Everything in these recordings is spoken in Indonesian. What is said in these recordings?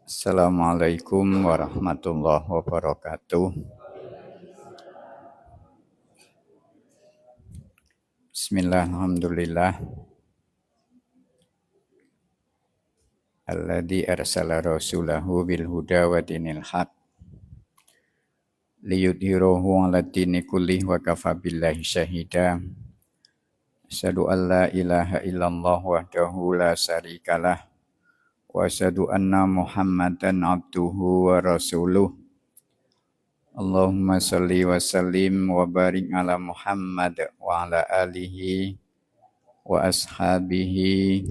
Assalamualaikum warahmatullahi wabarakatuh. Bismillah, alhamdulillah. Alladzi arsala rasulahu bil huda wa dinil haq liyudhhirahu 'ala dini kullih wa kafa billahi syahida. Asyhadu an la ilaha illallah wahdahu la syarikalah wa asyhadu anna Muhammadan abduhu wa rasuluh. Allahumma shalli wa sallim wa barik ala Muhammad wa ala alihi wa ashabihi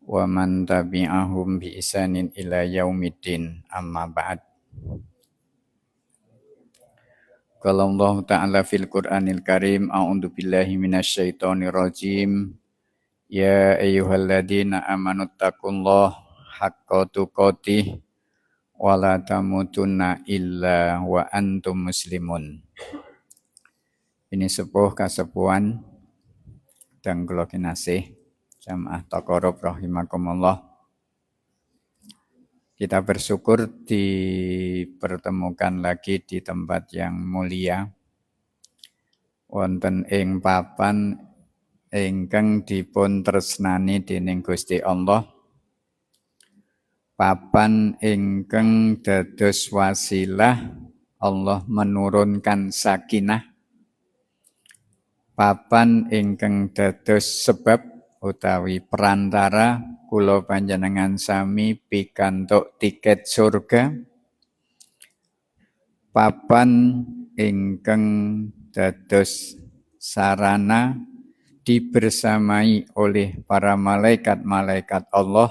wa man tabi'ahum bi ihsanin ila yaumiddin, amma ba'd. Qala Allah Ta'ala fil Qur'anil Karim, a'udzu billahi minasyaitonir rajim. Ya ayyuhalladzina amanu taqullaha haqqa tuqatih wa la tamutunna illa wa antum muslimun. Ini sepuh kasepuhan dan kula kinasih jamaah taqarrub rahimakumullah. Kita bersyukur dipertemukan lagi di tempat yang mulia wonten ing papan ingkang dipun tresnani dening Gusti Allah. Papan ingkang dados wasilah Allah menurunkan sakinah. Papan ingkang dados sebab utawi perantara kula panjenengan sami pikantuk tiket surga. Papan ingkang dados sarana dibersamai oleh para malaikat-malaikat Allah.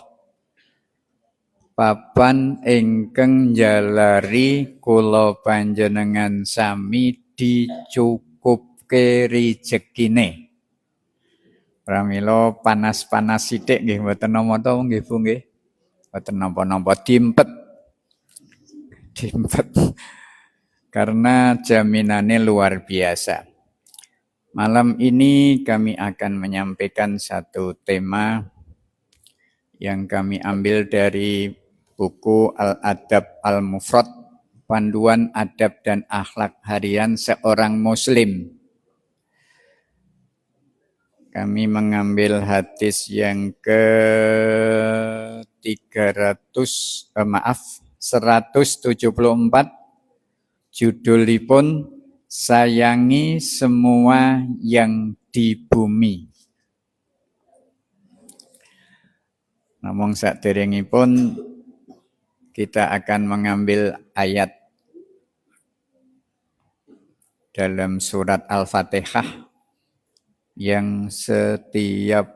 Papan ingkang jalari kula panjenengan sami dicukupke rejekine. Pramila panas-panas sithik nggih mboten napa-napa nggih Bu nggih. Mboten napa-napa dimpet. Karena jaminannya luar biasa. Malam ini kami akan menyampaikan satu tema yang kami ambil dari buku Al-Adab Al-Mufrad, Panduan Adab dan Akhlak Harian Seorang Muslim. Kami mengambil hadis yang ke-174, judulipun Sayangi Semua yang di Bumi. Namung saderengipun kita akan mengambil ayat dalam surat Al-Fatihah yang setiap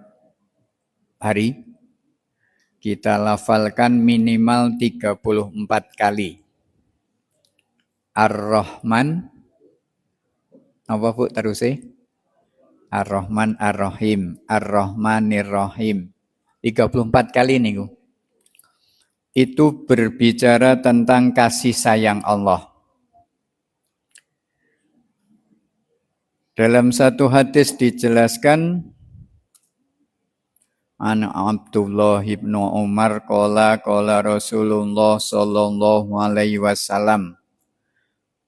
hari kita lafalkan minimal 34 kali. Ar-Rahman, apa Bu terusnya? Ar-Rahman Ar-Rahim, Ar-Rahmanir Rahim. 34 kali niku. Itu berbicara tentang kasih sayang Allah. Dalam satu hadis dijelaskan, An Abdullah ibnu Umar qala Rasulullah sallallahu alaihi wasallam,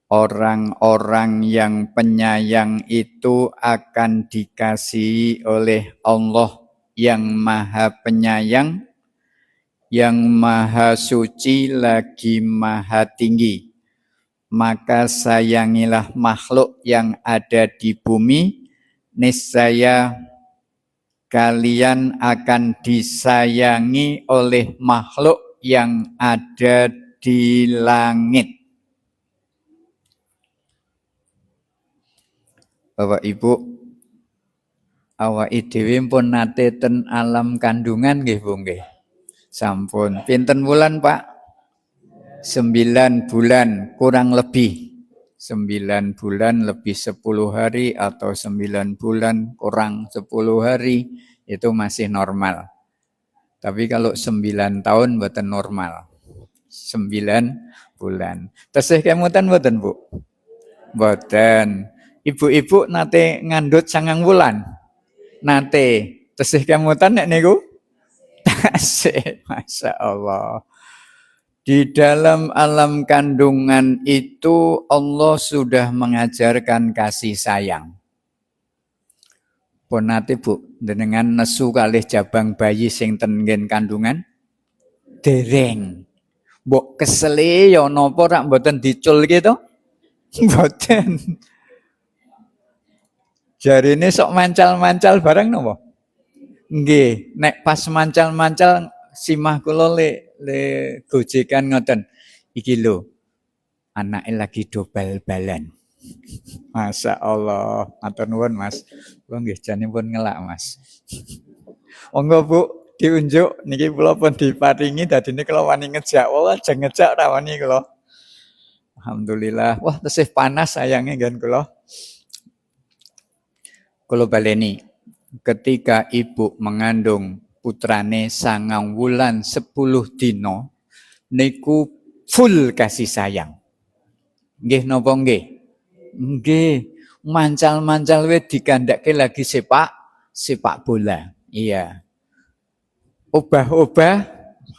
orang-orang yang penyayang itu akan dikasihi oleh Allah yang Maha Penyayang, yang Maha Suci lagi Maha Tinggi. Maka sayangilah makhluk yang ada di bumi, niscaya kalian akan disayangi oleh makhluk yang ada di langit. Bapak Ibu, awake dhewe pun nate ten alam kandungan nggih Bu nggih. Sampun pinten wulan Pak? 9 bulan kurang lebih. 9 bulan lebih 10 hari atau 9 bulan kurang 10 hari itu masih normal. Tapi kalau 9 tahun mboten normal. 9 bulan. Tesih kemutan mboten Bu? Mboten. Ibu-ibu nate ngandut 9 bulan. Nate tesih kemutan nek niku? Tasih, Masya Allah. Di dalam alam kandungan itu Allah sudah mengajarkan kasih sayang. Pun nate Bu, dengan nesu kalih jabang bayi sing ten kandungan dereng. Mbok kesele ya napa rak mboten dicul gitu? Mboten. Jarine sok mancal-mancal barang napa? Nggih, nek pas mancal-mancal simah kula le gojekan ngoten. Iki lho, anake lagi do bal-balan. Masya Allah, matur nuwun Mas. Kula nggih janipun ngelak Mas. Monggo Bu, diunjuk niki kula pun diparingi dadine kula wani ngejak. Wah, aja ngejak ra wani kula. Alhamdulillah. Wah, tesih panas sayange nggen kula. Kula baleni. Ketika ibu mengandung putrane 9 wulan 10 dino niku full kasih sayang. Nggih napa nggih? Nggih, mancal-mancal we dikandake lagi sepak bola. Iya. Obah-obah,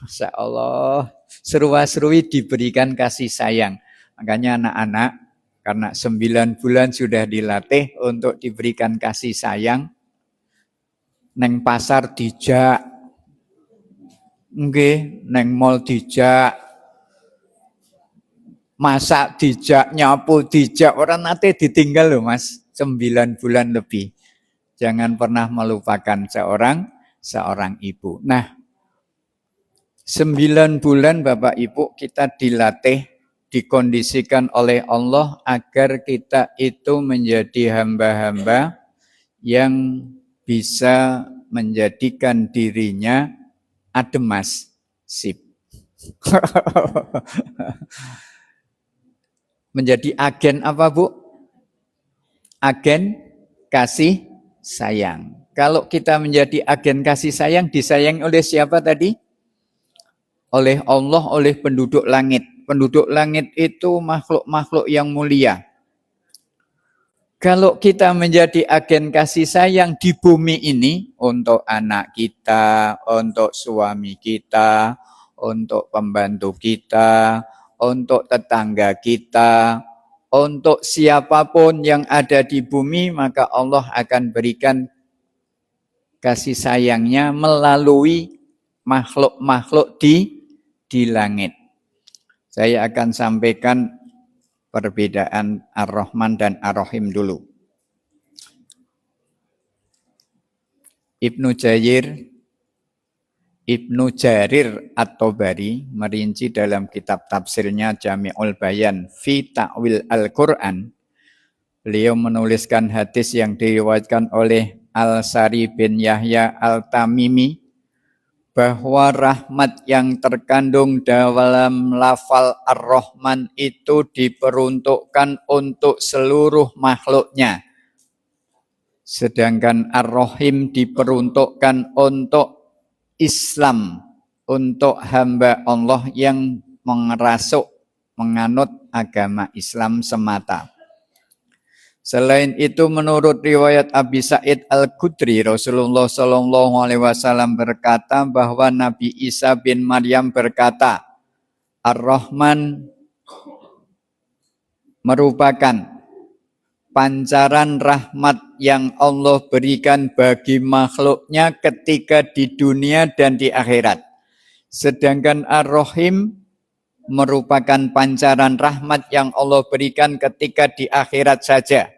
Masya Allah, serua-serui diberikan kasih sayang. Makanya anak-anak karena 9 bulan sudah dilatih untuk diberikan kasih sayang. Neng pasar dijak, nggih, neng mall dijak, masak dijak, nyapu dijak, orang nate ditinggal loh Mas, 9 bulan lebih. Jangan pernah melupakan seorang ibu. Nah, 9 bulan Bapak Ibu kita dilatih, dikondisikan oleh Allah agar kita itu menjadi hamba-hamba yang bisa menjadikan dirinya adem Mas. Sip. Menjadi agen apa Bu? Agen kasih sayang. Kalau kita menjadi agen kasih sayang, disayangi oleh siapa tadi? Oleh Allah, oleh penduduk langit. Penduduk langit itu makhluk-makhluk yang mulia. Kalau kita menjadi agen kasih sayang di bumi ini untuk anak kita, untuk suami kita, untuk pembantu kita, untuk tetangga kita, untuk siapapun yang ada di bumi, maka Allah akan berikan kasih sayangnya melalui makhluk-makhluk di langit. Saya akan sampaikan perbedaan Ar-Rahman dan Ar-Rahim dulu. Ibnu Jarir At-Tabari merinci dalam kitab tafsirnya Jami'ul Bayan fi Ta'wil Al-Quran. Beliau menuliskan hadis yang diriwayatkan oleh Al-Sari bin Yahya Al-Tamimi bahwa rahmat yang terkandung dalam lafal Ar-Rahman itu diperuntukkan untuk seluruh makhluknya. Sedangkan Ar-Rahim diperuntukkan untuk Islam, untuk hamba Allah yang menganut agama Islam semata. Selain itu menurut riwayat Abi Sa'id Al-Khudri, Rasulullah SAW berkata bahwa Nabi Isa bin Maryam berkata, Ar-Rahman merupakan pancaran rahmat yang Allah berikan bagi makhluknya ketika di dunia dan di akhirat. Sedangkan Ar-Rahim merupakan pancaran rahmat yang Allah berikan ketika di akhirat saja.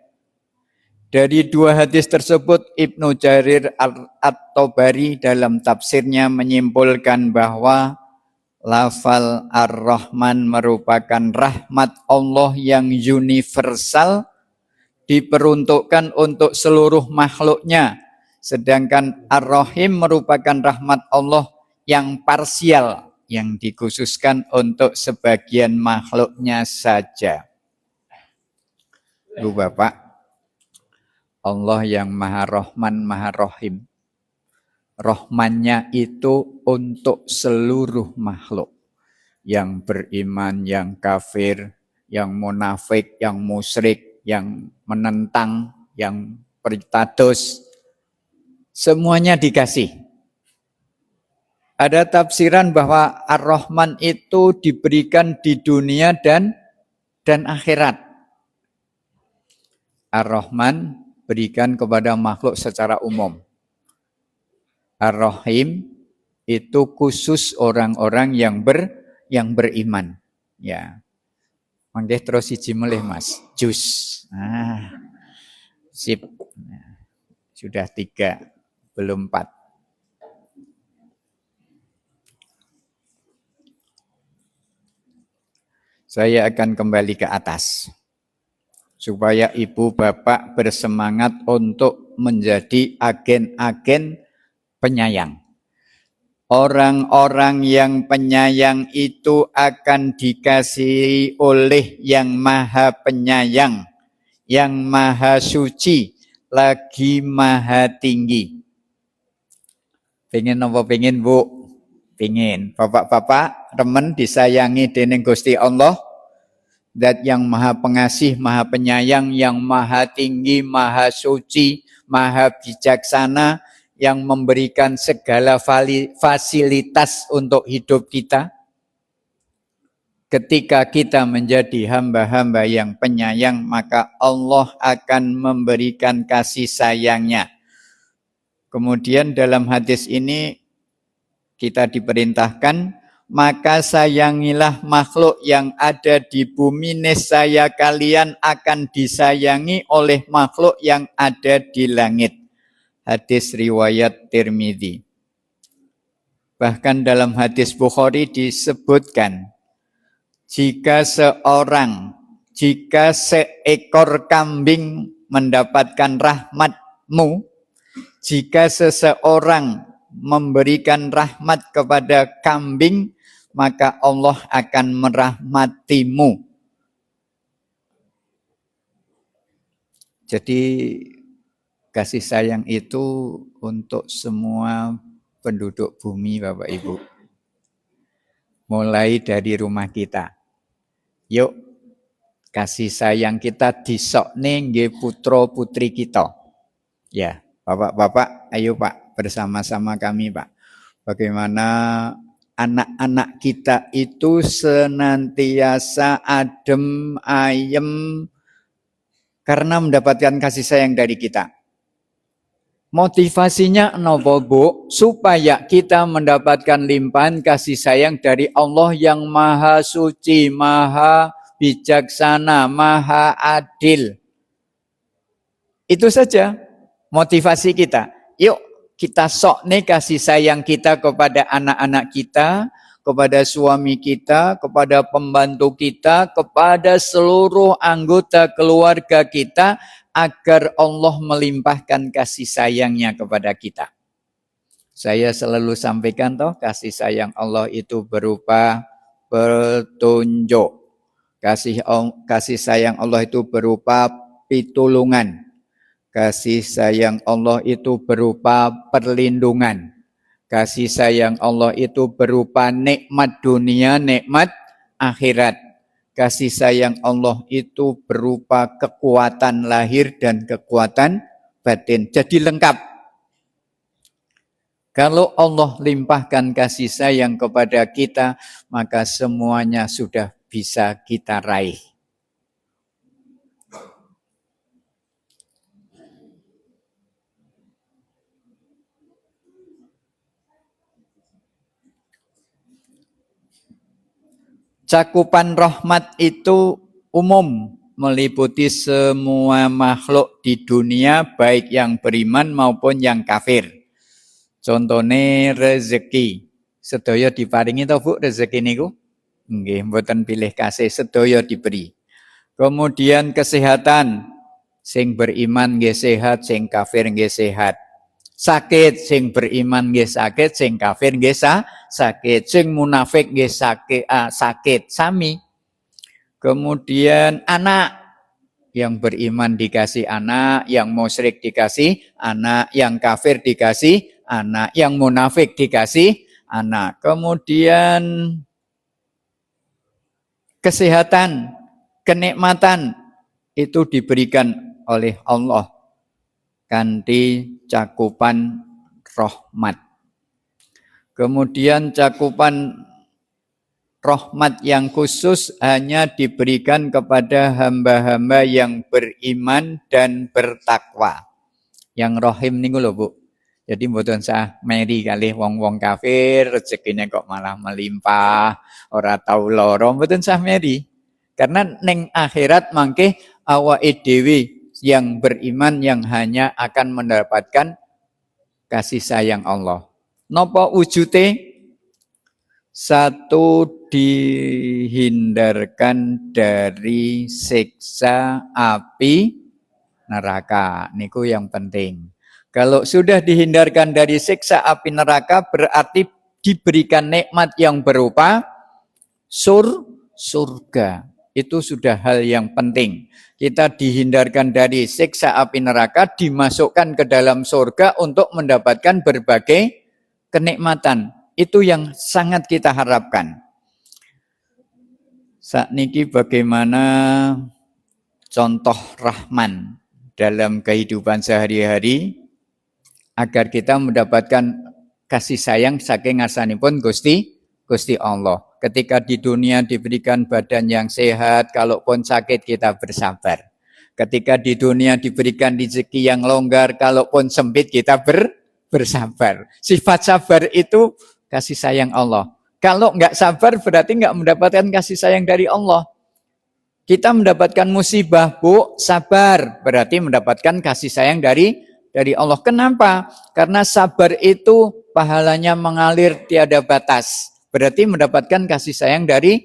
Dari dua hadis tersebut, Ibnu Jarir At-Tabari dalam tafsirnya menyimpulkan bahwa lafal Ar-Rahman merupakan rahmat Allah yang universal, diperuntukkan untuk seluruh makhluknya. Sedangkan Ar-Rahim merupakan rahmat Allah yang parsial, yang dikhususkan untuk sebagian makhluknya saja. Bu Bapak, Allah yang Maha Rahman, Maha Rahim. Rahmannya itu untuk seluruh makhluk. Yang beriman, yang kafir, yang munafik, yang musyrik, yang menentang, yang peritados. Semuanya dikasih. Ada tafsiran bahwa Ar-Rahman itu diberikan di dunia dan akhirat. Ar-Rahman berikan kepada makhluk secara umum. Ar-Rahim itu khusus orang-orang yang beriman. Ya. Mangke terus siji melih Mas. Jus. Sip. Sudah 3, belum 4. Saya akan kembali ke atas. Supaya ibu bapak bersemangat untuk menjadi agen-agen penyayang. Orang-orang yang penyayang itu akan dikasihi oleh yang maha penyayang, yang maha suci, lagi maha tinggi. Pengen apa pengen Bu? Pengen. Bapak-bapak, teman disayangi dening Gusti Allah. Zat yang maha pengasih, maha penyayang, yang maha tinggi, maha suci, maha bijaksana, yang memberikan segala fasilitas untuk hidup kita. Ketika kita menjadi hamba-hamba yang penyayang, maka Allah akan memberikan kasih sayangnya. Kemudian dalam hadis ini kita diperintahkan, maka sayangilah makhluk yang ada di bumi, niscaya kalian akan disayangi oleh makhluk yang ada di langit. Hadis riwayat Tirmidzi. Bahkan dalam hadis Bukhari disebutkan, jika seekor kambing mendapatkan rahmatmu, jika seseorang memberikan rahmat kepada kambing, maka Allah akan merahmatimu. Jadi kasih sayang itu untuk semua penduduk bumi, Bapak Ibu. Mulai dari rumah kita. Yuk, kasih sayang kita disokne nggih putra putri kita. Ya, Bapak-bapak, ayo Pak, bersama-sama kami Pak. Bagaimana anak-anak kita itu senantiasa adem, ayem, karena mendapatkan kasih sayang dari kita. Motivasinya nopo Bu? Supaya kita mendapatkan limpahan kasih sayang dari Allah yang maha suci, maha bijaksana, maha adil. Itu saja motivasi kita. Yuk kita sokne kasih sayang kita kepada anak-anak kita, kepada suami kita, kepada pembantu kita, kepada seluruh anggota keluarga kita, agar Allah melimpahkan kasih sayangnya kepada kita. Saya selalu sampaikan toh, kasih sayang Allah itu berupa petunjuk. Kasih sayang Allah itu berupa pitulungan. Kasih sayang Allah itu berupa perlindungan. Kasih sayang Allah itu berupa nikmat dunia, nikmat akhirat. Kasih sayang Allah itu berupa kekuatan lahir dan kekuatan batin. Jadi lengkap. Kalau Allah limpahkan kasih sayang kepada kita, maka semuanya sudah bisa kita raih. Cakupan rahmat itu umum, meliputi semua makhluk di dunia, baik yang beriman maupun yang kafir. Contohnya rezeki. Sedaya diparingi to Bu rezeki niku? Nggih, mboten pilih kasih, sedaya diberi. Kemudian kesehatan, sing beriman nggih sehat, sing kafir nggih sehat. Sakit, sing beriman nggih sakit, sing kafir nggih sakit, sing munafik nggih sakit sami. Kemudian anak, yang beriman dikasih anak, yang musyrik dikasih anak, yang kafir dikasih anak, yang munafik dikasih anak. Kemudian kesehatan, kenikmatan itu diberikan oleh Allah kanthi cakupan rahmat. Kemudian cakupan rahmat yang khusus hanya diberikan kepada hamba-hamba yang beriman dan bertakwa. Yang rohim niku lho Bu. Jadi mboten sah meri kalih wong-wong kafir, rezekine kok malah melimpah, ora tau lara, mboten sah meri. Karena ning akhirat mangke awake dhewe yang beriman yang hanya akan mendapatkan kasih sayang Allah. Napa wujute? Satu, dihindarkan dari siksa api neraka. Niku yang penting. Kalau sudah dihindarkan dari siksa api neraka berarti diberikan nikmat yang berupa surga. Itu sudah hal yang penting. Kita dihindarkan dari siksa api neraka, dimasukkan ke dalam surga untuk mendapatkan berbagai kenikmatan. Itu yang sangat kita harapkan. Sakniki bagaimana contoh Rahman dalam kehidupan sehari-hari agar kita mendapatkan kasih sayang saking ngarsanipun Gusti Allah. Ketika di dunia diberikan badan yang sehat, kalaupun sakit kita bersabar. Ketika di dunia diberikan rezeki yang longgar, kalaupun sempit kita bersabar. Sifat sabar itu kasih sayang Allah. Kalau enggak sabar berarti enggak mendapatkan kasih sayang dari Allah. Kita mendapatkan musibah, Bu, sabar. Berarti mendapatkan kasih sayang dari Allah. Kenapa? Karena sabar itu pahalanya mengalir tiada batas. Berarti mendapatkan kasih sayang dari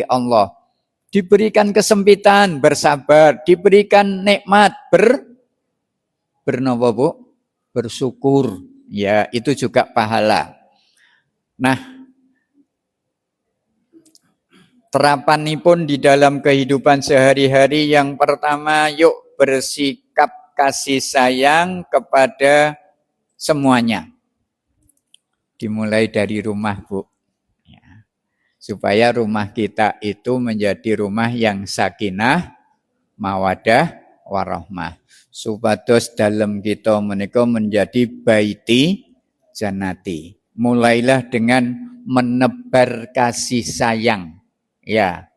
Allah. Diberikan kesempitan, bersabar. Diberikan nikmat, bernapa, Bu? Bersyukur. Ya, itu juga pahala. Nah, terapanipun di dalam kehidupan sehari-hari yang pertama, yuk bersikap kasih sayang kepada semuanya. Dimulai dari rumah, Bu. Ya. Supaya rumah kita itu menjadi rumah yang sakinah, mawadah, warahmah. Supados dalam kita menika menjadi baiti jannati. Mulailah dengan menebar kasih sayang. Ya.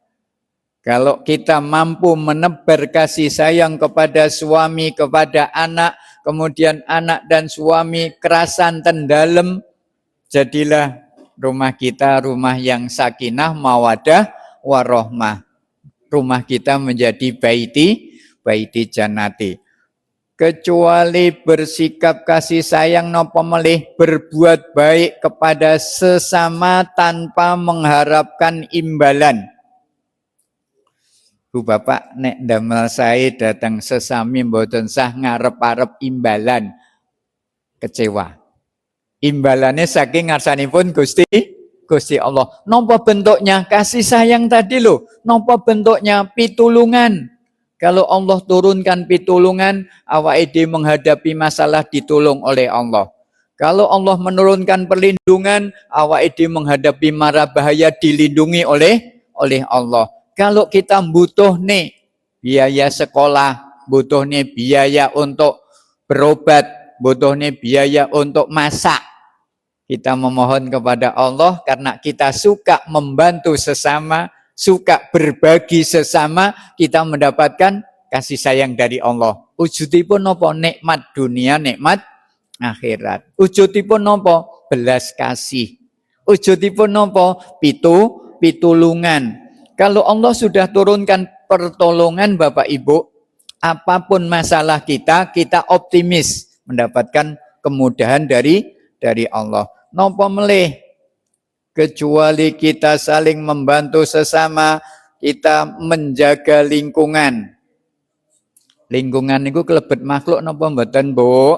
Kalau kita mampu menebar kasih sayang kepada suami, kepada anak, kemudian anak dan suami kerasan tendalem, jadilah rumah kita rumah yang sakinah, mawadah, warahmah. Rumah kita menjadi baiti jannati. Kecuali bersikap kasih sayang napa melih berbuat baik kepada sesama tanpa mengharapkan imbalan. Bu Bapak nek ndamel sae datang sesami mboten sah ngarep-arep imbalan, kecewa. Imbalannya saking ngarsanipun Gusti Allah. Napa bentuknya? Kasih sayang tadi loh. Napa bentuknya? Pitulungan. Kalau Allah turunkan pitulungan, awake dhewe menghadapi masalah ditulung oleh Allah. Kalau Allah menurunkan perlindungan, awake dhewe menghadapi mara bahaya dilindungi oleh Allah. Kalau kita butuh nih biaya sekolah, butuh nih biaya untuk berobat, butuh nih biaya untuk masak, kita memohon kepada Allah karena kita suka membantu sesama, suka berbagi sesama, kita mendapatkan kasih sayang dari Allah. Wujudipun napa? Nikmat dunia, nikmat akhirat. Wujudipun napa? Belas kasih. Wujudipun napa? Pitulungan. Kalau Allah sudah turunkan pertolongan Bapak Ibu, apapun masalah kita optimis mendapatkan kemudahan dari Allah. Napa melih? Kecuali kita saling membantu sesama, kita menjaga lingkungan. Lingkungan itu kelebet makhluk napa mboten, Bu?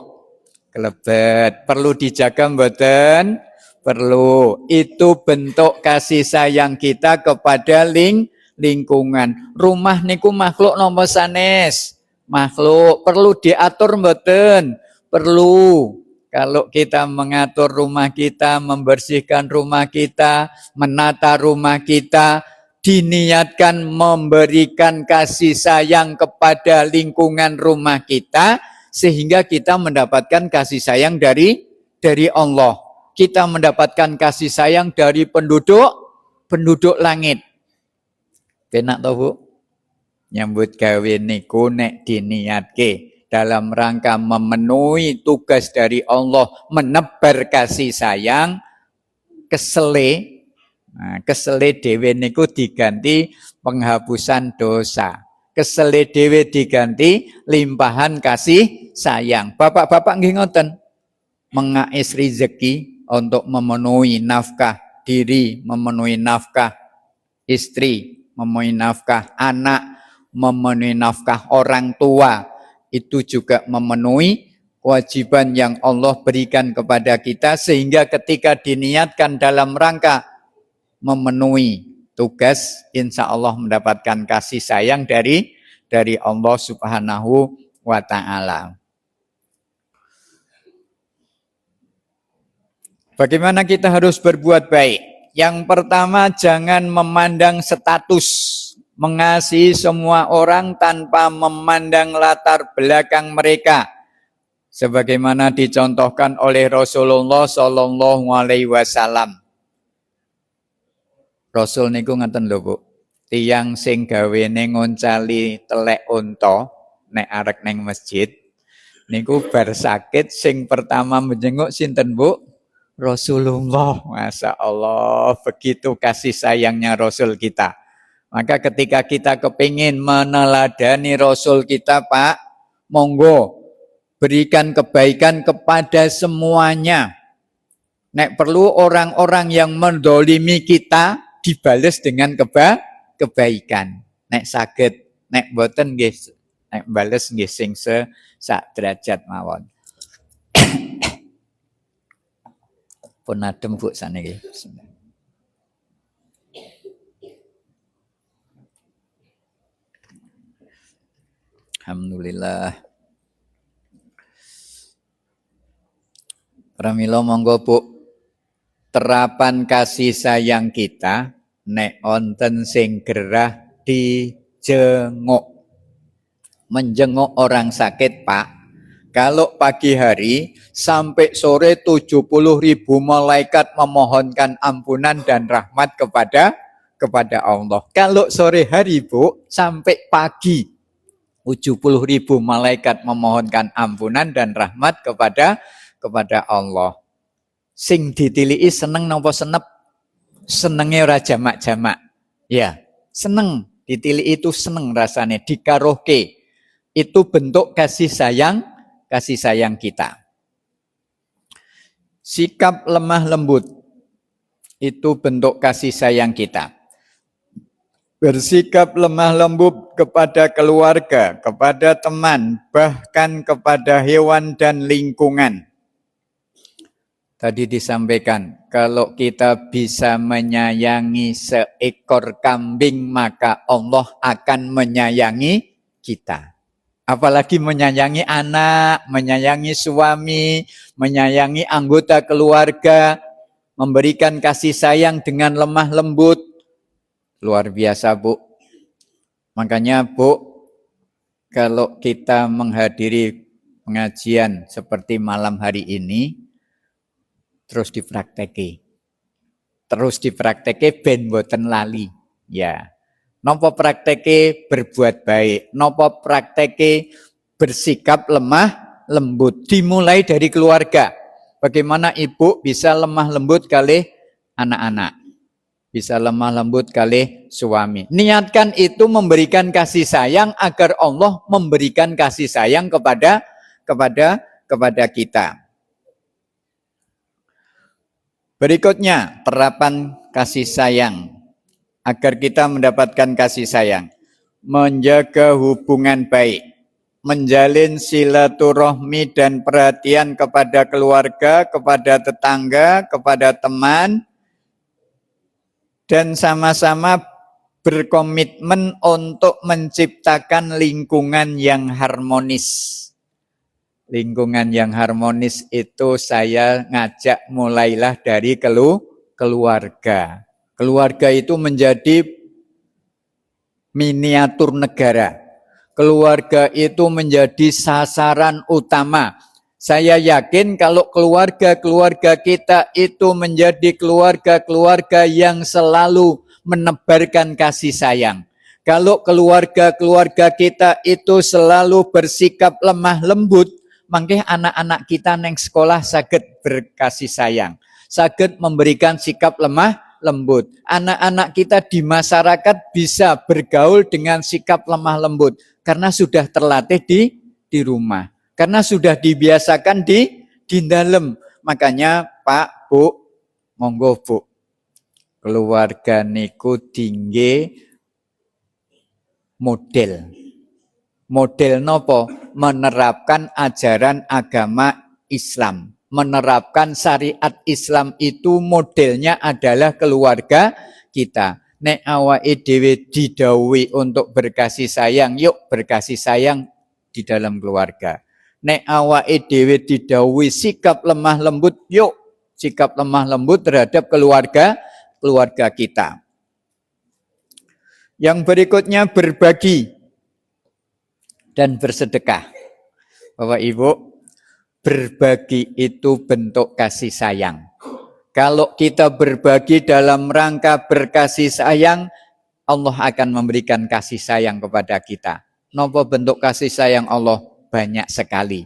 Kelebet. Perlu dijaga mboten? Perlu. Itu bentuk kasih sayang kita kepada lingkungan. Rumah niku makhluk napa sanes? Makhluk. Perlu diatur mboten? Perlu. Kalau kita mengatur rumah kita, membersihkan rumah kita, menata rumah kita, diniatkan memberikan kasih sayang kepada lingkungan rumah kita, sehingga kita mendapatkan kasih sayang dari Allah. kita mendapatkan kasih sayang dari penduduk langit. Penak toh Bu? Nyambut gawe niku nek diniatke dalam rangka memenuhi tugas dari Allah menebar kasih sayang, kesele. Nah, kesele dhewe niku diganti penghapusan dosa. Kesele dhewe diganti limpahan kasih sayang. Bapak-bapak nggih ngoten. Mengais rezeki untuk memenuhi nafkah diri, memenuhi nafkah istri, memenuhi nafkah anak, memenuhi nafkah orang tua, itu juga memenuhi kewajiban yang Allah berikan kepada kita, sehingga ketika diniatkan dalam rangka memenuhi tugas, insya Allah mendapatkan kasih sayang dari Allah Subhanahu wa Ta'ala. Bagaimana kita harus berbuat baik? Yang pertama, jangan memandang status, mengasihi semua orang tanpa memandang latar belakang mereka, sebagaimana dicontohkan oleh Rasulullah Shallallahu Alaihi Wasallam. Rasul niku ngeten lho Bu, tiyang sing gawene ngoncali telek unta nek arek neng masjid niku bar sakit sing pertama menjenguk sinten Bu? Rasulullah. Masya Allah, begitu kasih sayangnya Rasul kita. Maka ketika kita kepingin meneladani Rasul kita Pak, monggo berikan kebaikan kepada semuanya. Nek perlu orang-orang yang mendolimi kita dibales dengan kebaikan. Nek saged, nek boten nggih, nek bales nggih sing sak derajat mawon. Pun adem Bu saniki. Alhamdulillah. Pramila monggo Bu, terapan kasih sayang kita nek onten sing gerah dijenguk. Menjenguk orang sakit Pak. Kalau pagi hari sampai sore 70.000 malaikat memohonkan ampunan dan rahmat kepada Allah. Kalau sore hari Bu, sampai pagi 70.000 malaikat memohonkan ampunan dan rahmat kepada Allah. Sing ditiliki seneng napa senep? Senenge ora jamak-jamak. Ya, seneng ditiliki itu seneng rasane, dikarohke. Itu bentuk kasih sayang kita. Sikap lemah lembut itu bentuk kasih sayang kita. Bersikap lemah lembut kepada keluarga, kepada teman, bahkan kepada hewan dan lingkungan. Tadi disampaikan, kalau kita bisa menyayangi seekor kambing, maka Allah akan menyayangi kita. Apalagi menyayangi anak, menyayangi suami, menyayangi anggota keluarga, memberikan kasih sayang dengan lemah lembut. Luar biasa Bu. Makanya Bu, kalau kita menghadiri pengajian seperti malam hari ini, terus dipraktekkan. Terus dipraktekkan ben boten lali. Ya. Nopo prakteke berbuat baik, nopo prakteke bersikap lemah lembut. Dimulai dari keluarga. Bagaimana ibu bisa lemah lembut kali anak-anak, bisa lemah lembut kali suami. Niatkan itu memberikan kasih sayang agar Allah memberikan kasih sayang kepada kita. Berikutnya, terapan kasih sayang. Agar kita mendapatkan kasih sayang, menjaga hubungan baik, menjalin silaturahmi dan perhatian kepada keluarga, kepada tetangga, kepada teman, dan sama-sama berkomitmen untuk menciptakan lingkungan yang harmonis. Lingkungan yang harmonis itu saya ngajak mulailah dari keluarga. Keluarga itu menjadi miniatur negara. Keluarga itu menjadi sasaran utama. Saya yakin kalau keluarga-keluarga kita itu menjadi keluarga-keluarga yang selalu menebarkan kasih sayang. Kalau keluarga-keluarga kita itu selalu bersikap lemah lembut, mangke anak-anak kita neng sekolah saged berkasih sayang, saged memberikan sikap lemah lembut. Anak-anak kita di masyarakat bisa bergaul dengan sikap lemah lembut karena sudah terlatih di rumah. Karena sudah dibiasakan di dalam. Makanya Pak, Bu, monggo Bu, keluarga niku tinggi model. Model nopo? Menerapkan ajaran agama Islam. Menerapkan syariat Islam itu modelnya adalah keluarga kita. Nek awake dhewe didhawuhi untuk berkasih sayang, yuk berkasih sayang di dalam keluarga. Nek awake dhewe didhawuhi sikap lemah lembut, yuk sikap lemah lembut terhadap keluarga kita. Yang berikutnya berbagi dan bersedekah. Bapak Ibu, berbagi itu bentuk kasih sayang. Kalau kita berbagi dalam rangka berkasih sayang, Allah akan memberikan kasih sayang kepada kita. Napa bentuk kasih sayang Allah? Banyak sekali.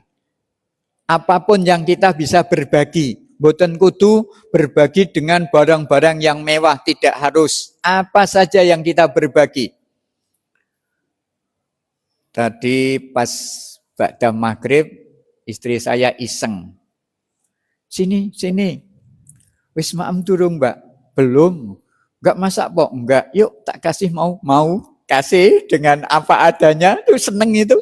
Apapun yang kita bisa berbagi, mboten kudu berbagi dengan barang-barang yang mewah, tidak harus. Apa saja yang kita berbagi. Tadi pas ba'da maghrib, istri saya iseng. Sini. Wis maem durung, Mbak? Belum. Enggak masak kok? Enggak. Yuk tak kasih mau. Kasih dengan apa adanya. Tuh seneng itu.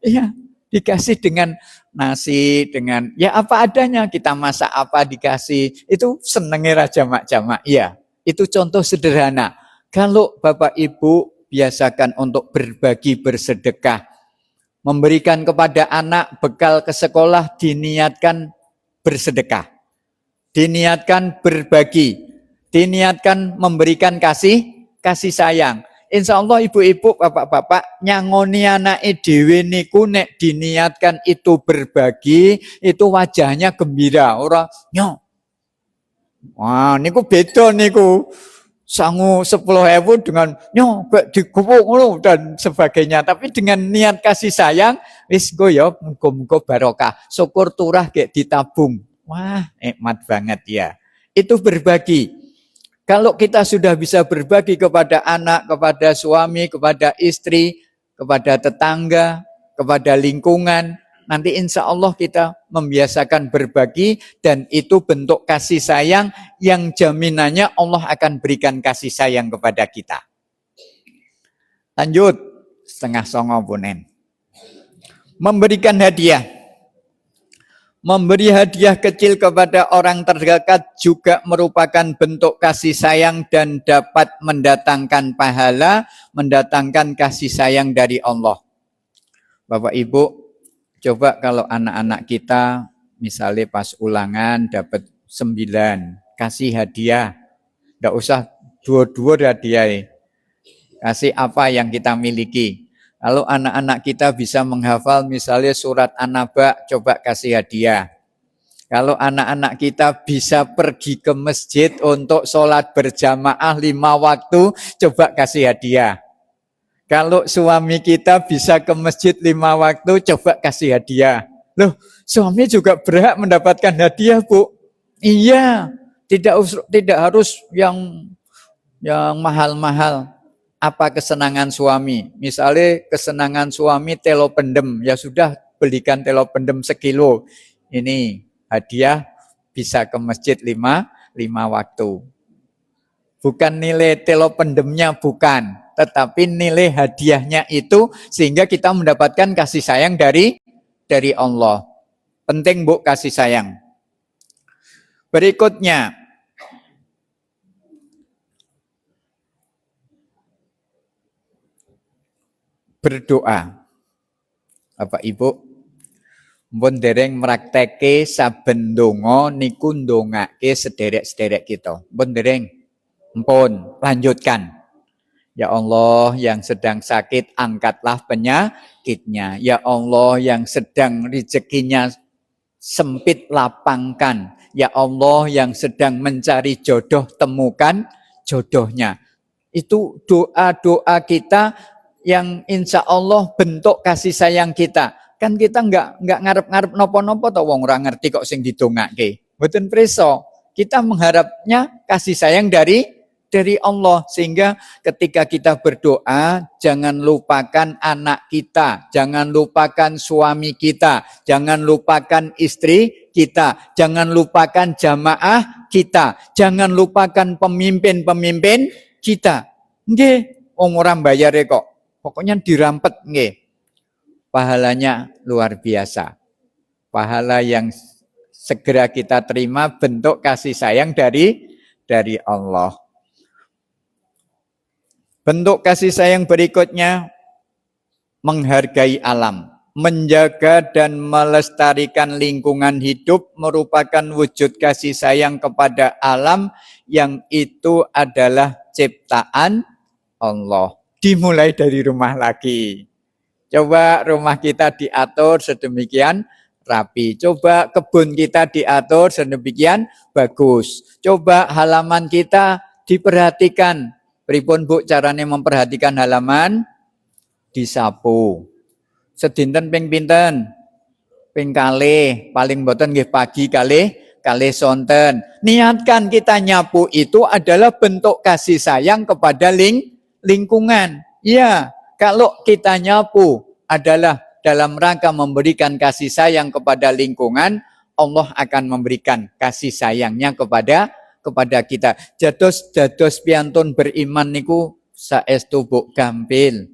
Iya, dikasih dengan nasi, dengan ya apa adanya, kita masak apa dikasih, itu senengnya jamak-jamak. Iya, itu contoh sederhana. Kalau Bapak Ibu biasakan untuk berbagi, bersedekah, memberikan kepada anak bekal ke sekolah, diniatkan bersedekah, diniatkan berbagi, diniatkan memberikan kasih sayang. Insya Allah ibu-ibu, bapak-bapak, nyangoni anake dhewe niku nek diniatkan itu berbagi, itu wajahnya gembira, ora nyo. Wah, niku beda niku. Sangu 10.000 dengan nyo gak digupuk ngono dan sebagainya. Tapi dengan niat kasih sayang, wis go ya, muga-muga barokah. Syukur turah gek ditabung. Wah, nikmat banget ya. Itu berbagi. Kalau kita sudah bisa berbagi kepada anak, kepada suami, kepada istri, kepada tetangga, kepada lingkungan, nanti insya Allah kita membiasakan berbagi dan itu bentuk kasih sayang yang jaminannya Allah akan berikan kasih sayang kepada kita. Lanjut, 8:30 punen. Memberikan hadiah. Memberi hadiah kecil kepada orang terdekat juga merupakan bentuk kasih sayang dan dapat mendatangkan pahala, mendatangkan kasih sayang dari Allah. Bapak Ibu, coba kalau anak-anak kita misalnya pas ulangan dapat 9, kasih hadiah. Tidak usah dua-dua hadiah. Kasih apa yang kita miliki. Kalau anak-anak kita bisa menghafal misalnya surat An-Naba, coba kasih hadiah. Kalau anak-anak kita bisa pergi ke masjid untuk sholat berjamaah 5 waktu, coba kasih hadiah. Kalau suami kita bisa ke masjid 5 waktu, coba kasih hadiah. Loh, suami juga berhak mendapatkan hadiah, Bu. Iya, tidak harus yang mahal-mahal. Apa kesenangan suami? Misalnya kesenangan suami telo pendem, ya sudah belikan telo pendem 1 kilo. Ini hadiah bisa ke masjid 5 waktu. Bukan nilai telo pendemnya, bukan. Tetapi nilai hadiahnya itu sehingga kita mendapatkan kasih sayang dari Allah. Penting, Bu, kasih sayang. Berikutnya, berdoa. Bapak Ibu, mpun dereng mrakteke saben donga niku ndongake sederek-sederek kita. Mpun dereng. Mpun lanjutkan. Ya Allah, yang sedang sakit, angkatlah penyakitnya. Ya Allah, yang sedang rezekinya sempit, lapangkan. Ya Allah, yang sedang mencari jodoh, temukan jodohnya. Itu doa-doa kita yang insya Allah bentuk kasih sayang kita. Kan kita nggak ngarep-ngarep nopo-nopo atau wong ora ngerti kok sing didongake. Mboten preso. Kita mengharapnya kasih sayang dari Allah, sehingga ketika kita berdoa jangan lupakan anak kita, jangan lupakan suami kita, jangan lupakan istri kita, jangan lupakan jamaah kita, jangan lupakan pemimpin-pemimpin kita. Nggih, wong ora mbayare kok. Pokoknya dirampet nggih. Pahalanya luar biasa. Pahala yang segera kita terima bentuk kasih sayang dari Allah. Bentuk kasih sayang berikutnya menghargai alam, menjaga dan melestarikan lingkungan hidup merupakan wujud kasih sayang kepada alam yang itu adalah ciptaan Allah. Dimulai dari rumah lagi. Coba rumah kita diatur sedemikian rapi. Coba kebun kita diatur sedemikian bagus. Coba halaman kita diperhatikan. Pripun Bu carane memperhatikan halaman? Disapu. Sedinten ping pinten? Ping kalih, paling boten nggih pagi kalih sonten. Niatkan kita nyapu itu adalah bentuk kasih sayang kepada lingkungan. Ya, kalau kita nyapu adalah dalam rangka memberikan kasih sayang kepada lingkungan, Allah akan memberikan kasih sayangnya kepada kita. Dados piantun beriman niku saestu buk gampil.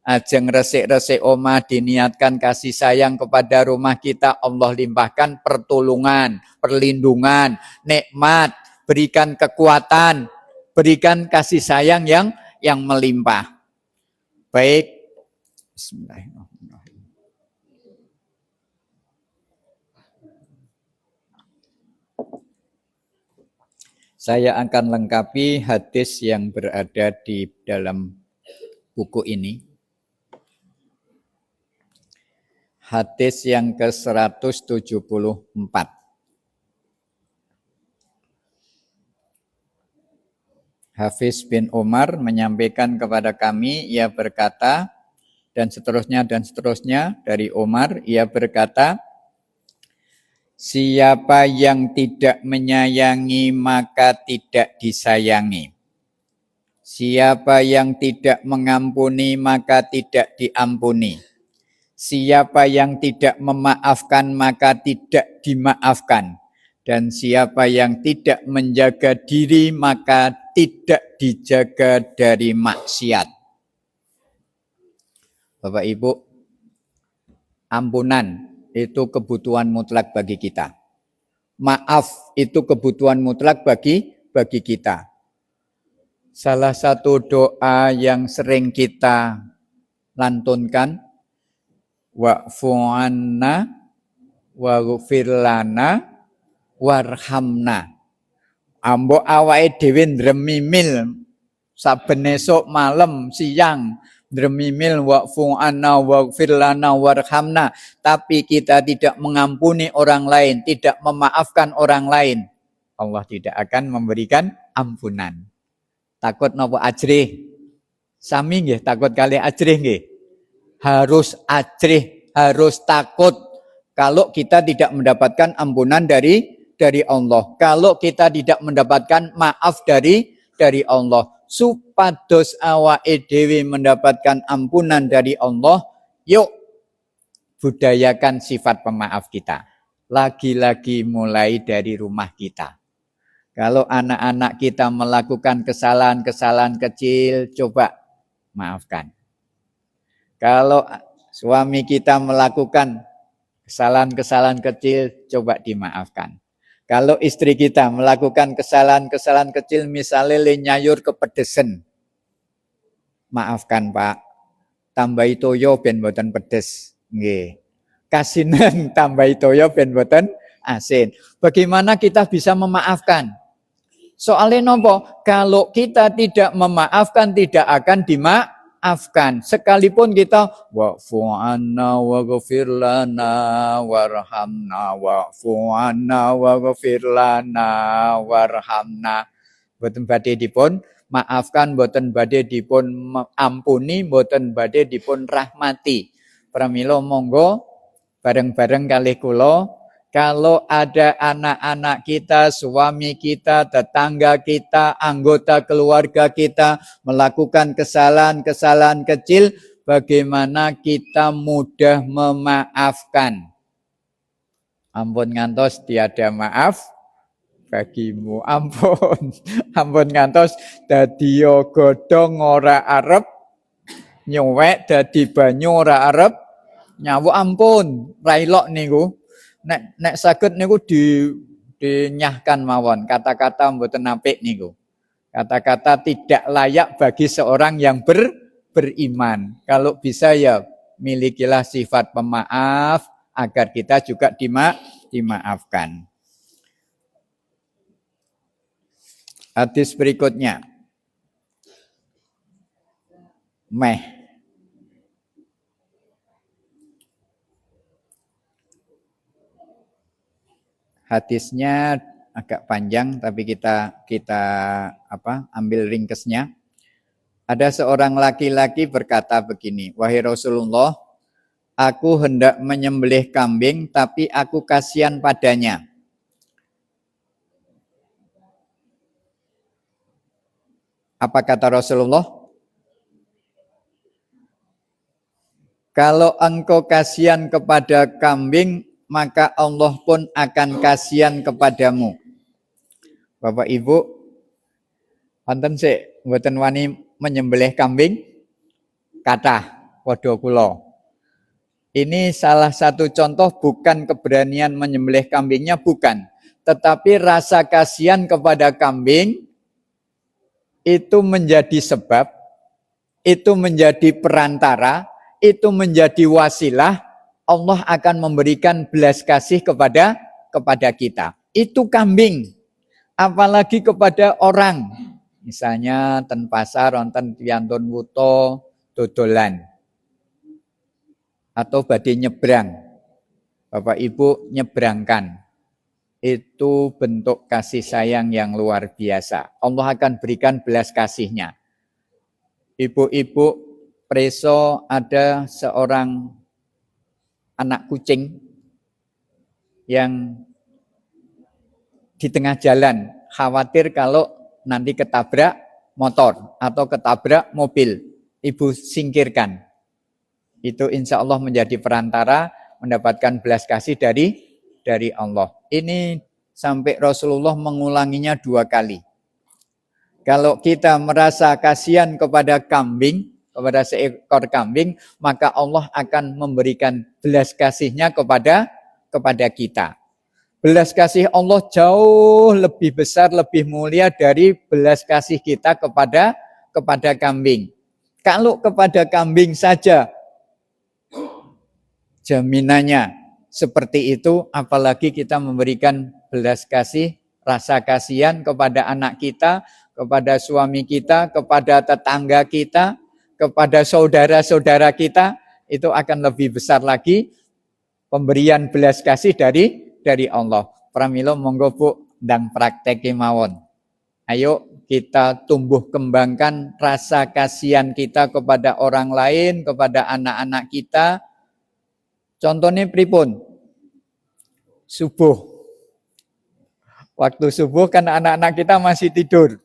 Ajeng resik-resik omah diniatkan kasih sayang kepada rumah kita, Allah limpahkan pertolongan, perlindungan, nikmat, berikan kekuatan, berikan kasih sayang yang melimpah. Baik. Bismillahirrahmanirrahim. Saya akan lengkapi hadis yang berada di dalam buku ini. Hadis yang ke-174. Hafiz bin Umar menyampaikan kepada kami, ia berkata, dan seterusnya dari Umar, ia berkata, siapa yang tidak menyayangi maka tidak disayangi. Siapa yang tidak mengampuni maka tidak diampuni. Siapa yang tidak memaafkan maka tidak dimaafkan. Dan siapa yang tidak menjaga diri maka tidak dijaga dari maksiat. Bapak Ibu, ampunan itu kebutuhan mutlak bagi kita. Maaf itu kebutuhan mutlak bagi kita. Salah satu doa yang sering kita lantunkan, wa'fu anna waghfir lana warhamna. Ambo awake dhewe ndremimil saben esuk malam siang ndremimil wa'fu anna waghfir lana warhamna, tapi kita tidak mengampuni orang lain, tidak memaafkan orang lain, Allah tidak akan memberikan ampunan. Takut napa ajrih? Sami nggih takut kali ajrih nggih. Harus ajrih, harus takut kalau kita tidak mendapatkan ampunan dari Allah. Kalau kita tidak mendapatkan maaf dari Allah. Supados awake dhewe mendapatkan ampunan dari Allah, yuk budayakan sifat pemaaf kita. Lagi-lagi mulai dari rumah kita. Kalau anak-anak kita melakukan kesalahan-kesalahan kecil, coba maafkan. Kalau suami kita melakukan kesalahan-kesalahan kecil, coba dimaafkan. Kalau istri kita melakukan kesalahan-kesalahan kecil, misalnya nyayur kepedesen, maafkan Pak, tambahi toyo ben boten pedes. Nggih. Kasinan tambahi toyo ben boten asin. Bagaimana kita bisa memaafkan? Soalnya nopo? Kalau kita tidak memaafkan, tidak akan dimaafkan. Sekalipun kita wa'fu anna waghfir lana warhamna wa'fu anna waghfir lana warhamna. Boten badhe dipun maafkan, boten badhe dipun ampuni, boten badhe dipun rahmati. Pramila monggo bareng-bareng kalih kula, kalau ada anak-anak kita, suami kita, tetangga kita, anggota keluarga kita melakukan kesalahan-kesalahan kecil, bagaimana kita mudah memaafkan. Ampun ngantos tiada maaf bagimu, ampun. Ampun ngantos dadi godhong ora arep nyuwek, dadi banyu ora arep nyawu, ampun. Railok niku. Nek saged niku dinyahkan mawon. Kata-kata mboten apik niku. Kata-kata tidak layak bagi seorang yang beriman. Kalau bisa ya milikilah sifat pemaaf agar kita juga dimaafkan. Hadis berikutnya. Hadisnya agak panjang, tapi kita ambil ringkesnya. Ada seorang laki-laki berkata begini, wahai Rasulullah, aku hendak menyembelih kambing, tapi aku kasihan padanya. Apa kata Rasulullah? Kalau engkau kasihan kepada kambing, maka Allah pun akan kasihan kepadamu. Bapak Ibu, wonten sik mboten wani menyembelih kambing? Kathah padha kula. Ini salah satu contoh, bukan keberanian menyembelih kambingnya, bukan. Tetapi rasa kasihan kepada kambing itu menjadi sebab, itu menjadi perantara, itu menjadi wasilah, Allah akan memberikan belas kasih kepada kita. Itu kambing. Apalagi kepada orang. Misalnya ten pasar wonten tiyantun wuto dodolan. Atau badhe nyebrang. Bapak Ibu nyebrangkan. Itu bentuk kasih sayang yang luar biasa. Allah akan berikan belas kasihnya. Ibu-ibu preso ada seorang anak kucing yang di tengah jalan khawatir kalau nanti ketabrak motor atau ketabrak mobil, ibu singkirkan. Itu insya Allah menjadi perantara mendapatkan belas kasih dari Allah. Ini sampai Rasulullah mengulanginya 2 kali. Kalau kita merasa kasihan kepada kambing, kepada seekor kambing, maka Allah akan memberikan belas kasihnya kepada kita. Belas kasih Allah jauh lebih besar, lebih mulia dari belas kasih kita kepada kambing. Kalau kepada kambing saja jaminannya seperti itu, apalagi kita memberikan belas kasih, rasa kasihan kepada anak kita, kepada suami kita, kepada tetangga kita, kepada saudara-saudara kita, itu akan lebih besar lagi pemberian belas kasih dari Allah. Pramila monggo Bu ndang prakteke mawon. Ayo kita tumbuh kembangkan rasa kasihan kita kepada orang lain, kepada anak-anak kita. Contohnya pripun? Subuh. Waktu subuh kan anak-anak kita masih tidur.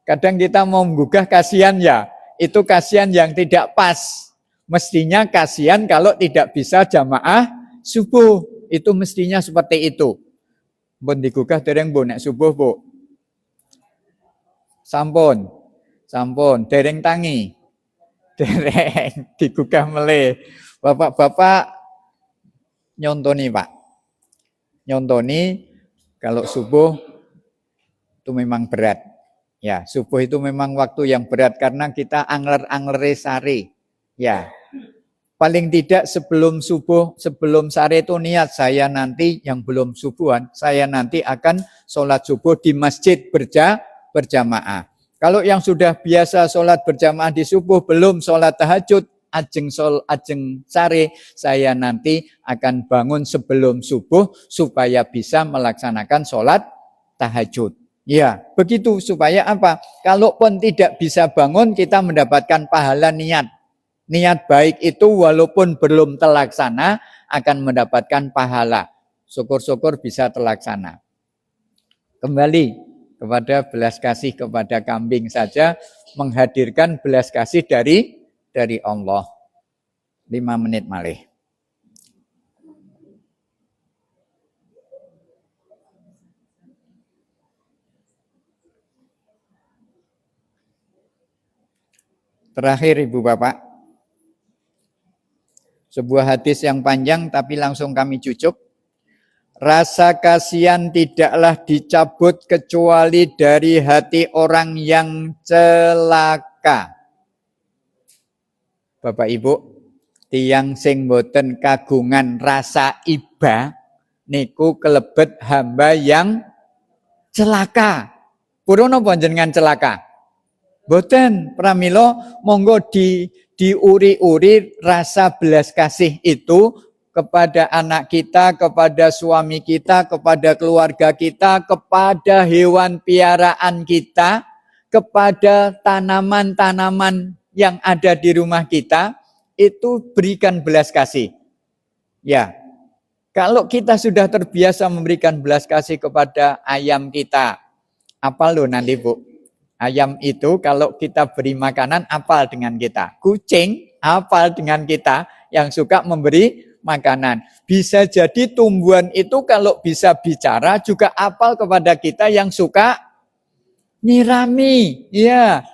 Kadang kita mau menggugah, kasihan ya. Itu kasihan yang tidak pas. Mestinya kasihan kalau tidak bisa jamaah subuh. Itu mestinya seperti itu. Pun digugah dereng Bu nek subuh Bu. Sampun. Dereng tangi. Dereng digugah meleh. Bapak-bapak nyontoni Pak. Nyontoni kalau subuh itu memang berat. Ya, subuh itu memang waktu yang berat karena kita angler-anglere sare. Ya. paling tidak sebelum subuh, sebelum sore itu niat saya nanti yang belum subuhan, saya nanti akan sholat subuh di masjid berjamaah. Kalau yang sudah biasa sholat berjamaah di subuh, belum sholat tahajud, ajeng sare, saya nanti akan bangun sebelum subuh supaya bisa melaksanakan sholat tahajud. Ya, begitu supaya apa? Kalaupun tidak bisa bangun, kita mendapatkan pahala niat. Niat baik itu walaupun belum terlaksana akan mendapatkan pahala. Syukur-syukur bisa terlaksana. Kembali kepada belas kasih kepada kambing saja, menghadirkan belas kasih dari Allah. 5 menit malih. Terakhir Ibu Bapak, sebuah hadis yang panjang tapi langsung kami cucuk. Rasa kasihan tidaklah dicabut kecuali dari hati orang yang celaka. Bapak Ibu, tiyang sing boten kagungan rasa iba niku kelebet hamba yang celaka. Purun napa jenengan celaka? Boten, pramila monggo diuri-uri rasa belas kasih itu kepada anak kita, kepada suami kita, kepada keluarga kita, kepada hewan piaraan kita, kepada tanaman-tanaman yang ada di rumah kita, itu berikan belas kasih. Ya, kalau kita sudah terbiasa memberikan belas kasih kepada ayam kita, apa loh nanti Bu? Ayam itu kalau kita beri makanan apal dengan kita. Kucing apal dengan kita yang suka memberi makanan. Bisa jadi tumbuhan itu kalau bisa bicara juga apal kepada kita yang suka nyirami. Ya.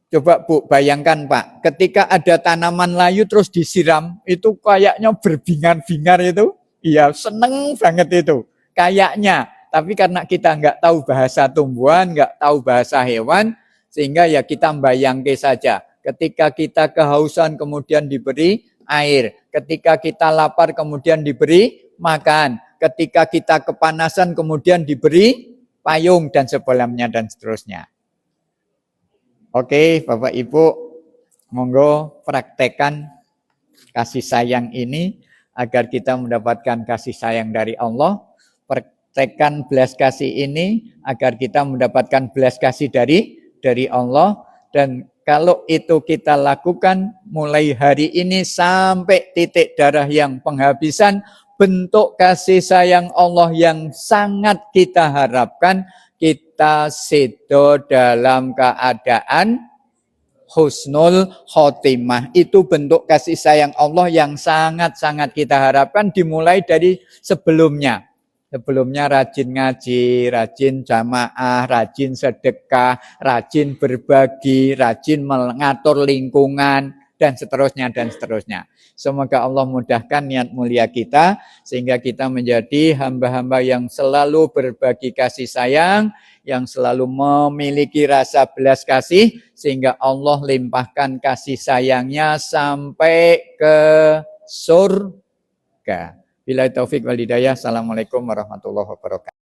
Coba Bu bayangkan Pak, ketika ada tanaman layu terus disiram, itu kayaknya berbingar-bingar itu. Iya, seneng banget itu. Kayaknya. Tapi karena kita nggak tahu bahasa tumbuhan, nggak tahu bahasa hewan, sehingga ya kita membayangkan saja. Ketika kita kehausan kemudian diberi air. Ketika kita lapar kemudian diberi makan. Ketika kita kepanasan kemudian diberi payung dan sebagainya dan seterusnya. Oke Bapak Ibu, monggo praktekkan kasih sayang ini agar kita mendapatkan kasih sayang dari Allah. Praktekkan belas kasih ini agar kita mendapatkan belas kasih dari Allah. Dan kalau itu kita lakukan mulai hari ini sampai titik darah yang penghabisan, bentuk kasih sayang Allah yang sangat kita harapkan, kita sedo dalam keadaan husnul khotimah. Itu bentuk kasih sayang Allah yang sangat-sangat kita harapkan dimulai dari sebelumnya. Sebelumnya rajin ngaji, rajin jamaah, rajin sedekah, rajin berbagi, rajin mengatur lingkungan, dan seterusnya, dan seterusnya. Semoga Allah mudahkan niat mulia kita, sehingga kita menjadi hamba-hamba yang selalu berbagi kasih sayang, yang selalu memiliki rasa belas kasih, sehingga Allah limpahkan kasih sayangnya sampai ke surga. Billahi taufik wal hidayah. Assalamualaikum warahmatullahi wabarakatuh.